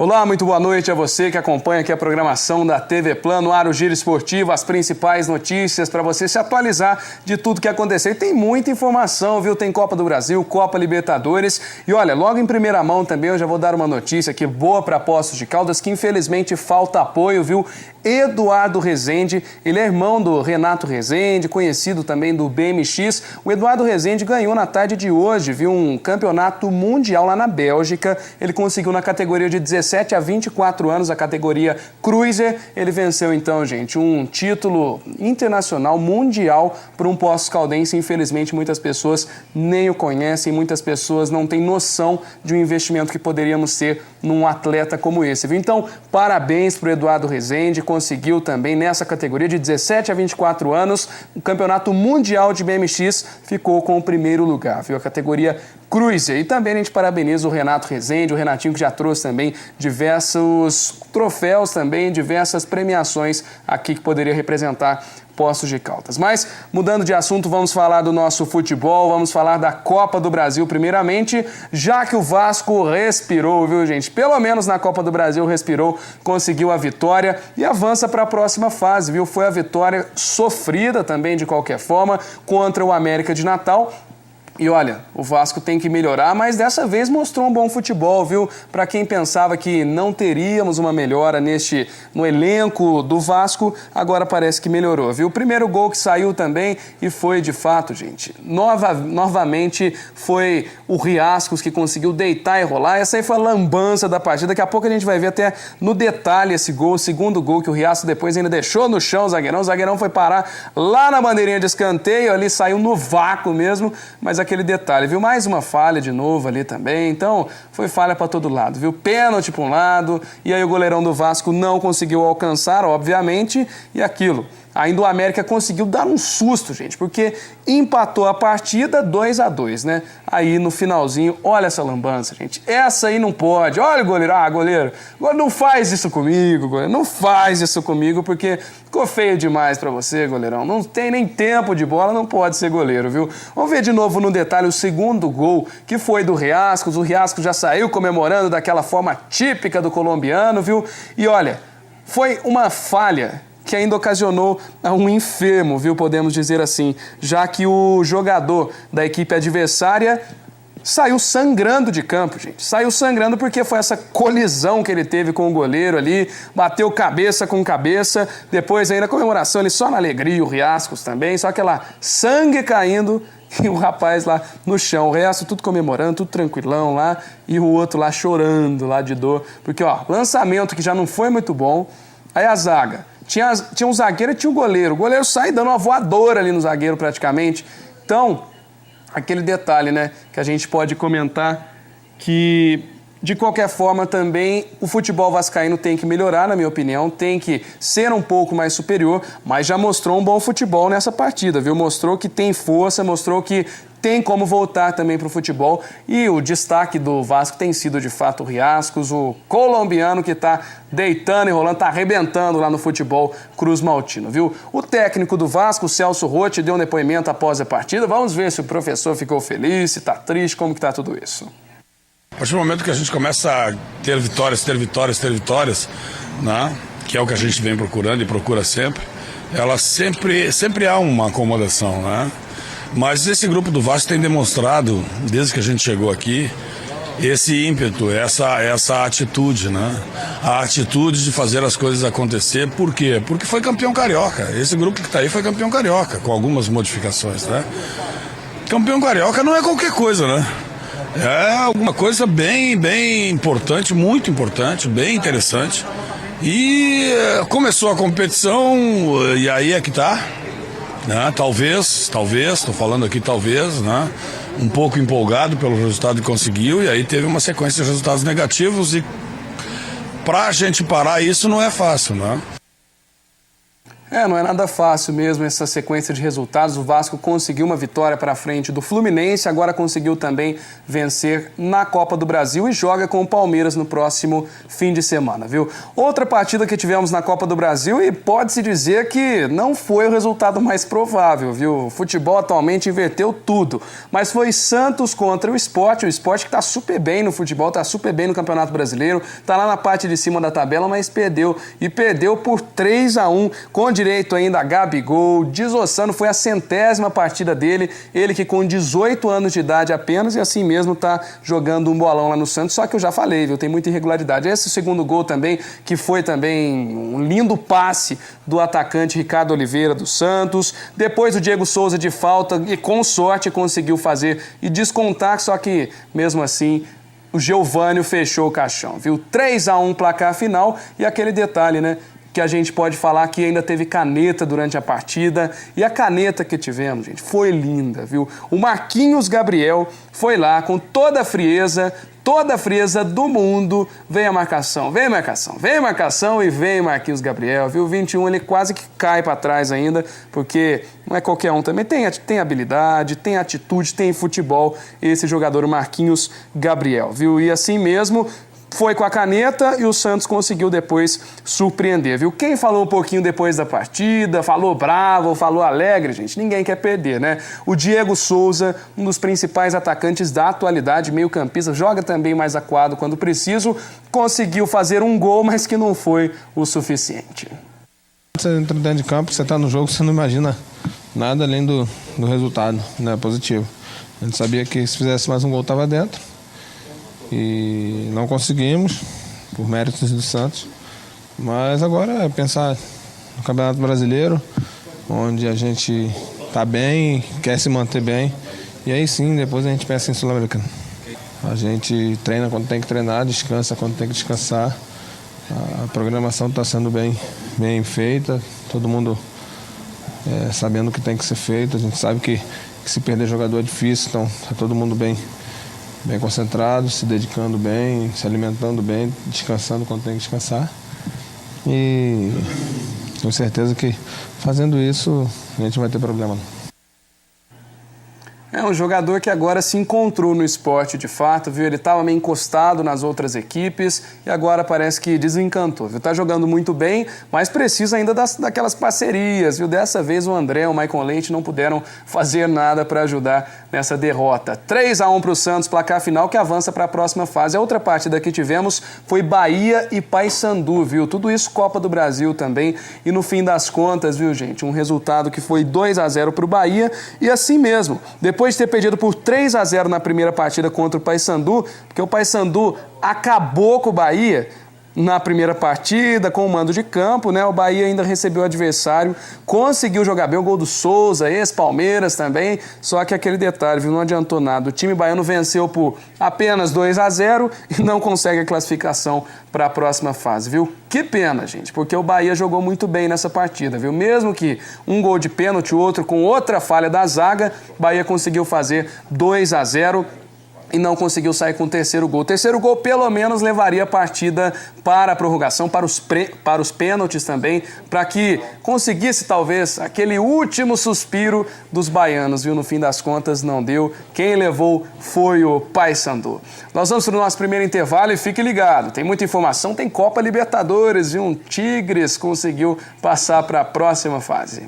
Olá, muito boa noite a você que acompanha aqui a programação da TV Plano, ar o Giro Esportivo, as principais notícias para você se atualizar de tudo que aconteceu. E tem muita informação, viu? Tem Copa do Brasil, Copa Libertadores. E olha, logo em primeira mão também eu já vou dar uma notícia aqui boa para Poços de Caldas, que infelizmente falta apoio, viu? Eduardo Rezende, ele é irmão do Renato Rezende, conhecido também do BMX. O Eduardo Rezende ganhou na tarde de hoje, viu? Um campeonato mundial lá na Bélgica. Ele conseguiu na categoria de 17 a 24 anos, a categoria Cruiser. Ele venceu então, gente, um título internacional, mundial para um Poços Caldense. Infelizmente, muitas pessoas nem o conhecem, muitas pessoas não têm noção de um investimento que poderíamos ter num atleta como esse, viu? Então, parabéns para o Eduardo Rezende, conseguiu também nessa categoria de 17 a 24 anos, o Campeonato Mundial de BMX ficou com o primeiro lugar, viu? A categoria Cruiser. E também a gente parabeniza o Renato Rezende, o Renatinho que já trouxe também diversos troféus também, diversas premiações aqui que poderia representar Poços de Caldas. Mas, mudando de assunto, vamos falar do nosso futebol, vamos falar da Copa do Brasil primeiramente, já que o Vasco respirou, viu, gente? Pelo menos na Copa do Brasil respirou, conseguiu a vitória e avança para a próxima fase, viu? Foi a vitória sofrida também, de qualquer forma, contra o América de Natal. E olha, o Vasco tem que melhorar, mas dessa vez mostrou um bom futebol, viu? Para quem pensava que não teríamos uma melhora no elenco do Vasco, agora parece que melhorou, viu? O primeiro gol que saiu também e foi de fato, gente, novamente foi o Riascos que conseguiu deitar e rolar. Essa aí foi a lambança da partida. Daqui a pouco a gente vai ver até no detalhe esse gol, o segundo gol que o Riascos depois ainda deixou no chão o zagueirão foi parar lá na bandeirinha de escanteio, ali saiu no vácuo mesmo, mas aquele detalhe, viu? Mais uma falha de novo ali também, então foi falha para todo lado, viu? Pênalti para um lado, e aí o goleirão do Vasco não conseguiu alcançar, obviamente, e aquilo. Ainda o América conseguiu dar um susto, gente, porque empatou a partida 2-2, né? Aí no finalzinho, olha essa lambança, gente. Essa aí não pode. Olha o goleiro. Goleiro, não faz isso comigo, goleiro. Não faz isso comigo, porque ficou feio demais pra você, goleirão. Não tem nem tempo de bola, não pode ser goleiro, viu? Vamos ver de novo no detalhe o segundo gol, que foi do Riascos. O Riascos já saiu comemorando daquela forma típica do colombiano, viu? E olha, foi uma falha que ainda ocasionou um enfermo, viu? Podemos dizer assim, já que o jogador da equipe adversária saiu sangrando de campo, gente. Saiu sangrando porque foi essa colisão que ele teve com o goleiro ali, bateu cabeça com cabeça, depois ainda a comemoração ali só na alegria, o Riascos também, só aquela sangue caindo e o rapaz lá no chão, o resto tudo comemorando, tudo tranquilão lá, e o outro lá chorando lá de dor, porque ó, lançamento que já não foi muito bom, aí a zaga. Tinha um zagueiro e tinha um goleiro. O goleiro sai dando uma voadora ali no zagueiro praticamente. Então, aquele detalhe, né, que a gente pode comentar que, de qualquer forma, também o futebol vascaíno tem que melhorar, na minha opinião, tem que ser um pouco mais superior, mas já mostrou um bom futebol nessa partida, viu? Mostrou que tem força, mostrou que tem como voltar também para o futebol. E o destaque do Vasco tem sido, de fato, o Riascos, o colombiano que está deitando e rolando, está arrebentando lá no futebol Cruz Maltino, viu? O técnico do Vasco, o Celso Rotti, deu um depoimento após a partida. Vamos ver se o professor ficou feliz, se está triste, como que está tudo isso. A partir do momento que a gente começa a ter vitórias, né, que é o que a gente vem procurando e procura sempre, ela sempre há uma acomodação, né? Mas esse grupo do Vasco tem demonstrado, desde que a gente chegou aqui, esse ímpeto, essa atitude, né? A atitude de fazer as coisas acontecer. Por quê? Porque foi campeão carioca. Esse grupo que está aí foi campeão carioca, com algumas modificações, né? Campeão carioca não é qualquer coisa, né? É alguma coisa bem importante, muito importante, bem interessante. E começou a competição, e aí é que tá. Né? Talvez, estou falando aqui talvez, né? Um pouco empolgado pelo resultado que conseguiu, e aí teve uma sequência de resultados negativos, e pra gente parar isso não é fácil, né? Não é nada fácil mesmo essa sequência de resultados. O Vasco conseguiu uma vitória para frente do Fluminense, agora conseguiu também vencer na Copa do Brasil e joga com o Palmeiras no próximo fim de semana, viu? Outra partida que tivemos na Copa do Brasil e pode-se dizer que não foi o resultado mais provável, viu? O futebol atualmente inverteu tudo, mas foi Santos contra o Sport que está super bem no futebol, está super bem no Campeonato Brasileiro, está lá na parte de cima da tabela, mas perdeu por 3-1, com direito ainda a Gabigol, desossando, foi a 100ª partida dele, ele que com 18 anos de idade apenas, e assim mesmo está jogando um bolão lá no Santos, só que eu já falei, viu, tem muita irregularidade. Esse segundo gol também, que foi também um lindo passe do atacante Ricardo Oliveira do Santos, depois o Diego Souza de falta, e com sorte conseguiu fazer e descontar, só que mesmo assim o Geovânio fechou o caixão, viu? 3-1 placar final e aquele detalhe, né? Que a gente pode falar que ainda teve caneta durante a partida. E a caneta que tivemos, gente, foi linda, viu? O Marquinhos Gabriel foi lá com toda a frieza do mundo. Vem a marcação, vem marcação e vem Marquinhos Gabriel, viu? 21, ele quase que cai para trás ainda, porque não é qualquer um também. Tem habilidade, tem atitude, tem futebol, esse jogador Marquinhos Gabriel, viu? E assim mesmo foi com a caneta e o Santos conseguiu depois surpreender, viu? Quem falou um pouquinho depois da partida, falou bravo, falou alegre, gente, ninguém quer perder, né? O Diego Souza, um dos principais atacantes da atualidade, meio-campista, joga também mais acuado quando preciso, conseguiu fazer um gol, mas que não foi o suficiente. Você entra dentro de campo, você está no jogo, você não imagina nada além do resultado, né, positivo. A gente sabia que se fizesse mais um gol estava dentro. E não conseguimos, por méritos do Santos. Mas agora é pensar no Campeonato Brasileiro, onde a gente está bem, quer se manter bem. E aí sim, depois a gente pensa em Sul-Americano. A gente treina quando tem que treinar, descansa quando tem que descansar. A programação está sendo bem feita, todo mundo sabendo o que tem que ser feito. A gente sabe que se perder jogador é difícil, então está todo mundo bem concentrado, se dedicando bem, se alimentando bem, descansando quando tem que descansar. E tenho certeza que fazendo isso a gente não vai ter problema não. É um jogador que agora se encontrou no esporte de fato, viu? Ele estava meio encostado nas outras equipes e agora parece que desencantou, viu? Tá jogando muito bem, mas precisa ainda daquelas parcerias, viu? Dessa vez o André e o Maicon Leite não puderam fazer nada para ajudar nessa derrota. 3-1 para o Santos, placar final que avança para a próxima fase. A outra partida que tivemos foi Bahia e Paysandu, viu? Tudo isso Copa do Brasil também e no fim das contas, viu, gente? Um resultado que foi 2-0 para o Bahia e assim mesmo, depois de ter perdido por 3-0 na primeira partida contra o Paysandu, porque o Paysandu acabou com o Bahia na primeira partida, com o mando de campo, né? O Bahia ainda recebeu o adversário, conseguiu jogar bem o gol do Souza, ex-Palmeiras também, só que aquele detalhe, viu? Não adiantou nada. O time baiano venceu por apenas 2-0 e não consegue a classificação para a próxima fase, viu? Que pena, gente, porque o Bahia jogou muito bem nessa partida, viu? Mesmo que um gol de pênalti, outro com outra falha da zaga, o Bahia conseguiu fazer 2-0. E não conseguiu sair com o terceiro gol. O terceiro gol, pelo menos, levaria a partida para a prorrogação, para os pênaltis também, para que conseguisse, talvez, aquele último suspiro dos baianos, viu? No fim das contas, não deu. Quem levou foi o Paysandu. Nós vamos para o nosso primeiro intervalo e fique ligado. Tem muita informação, tem Copa Libertadores, viu? Um Tigres conseguiu passar para a próxima fase.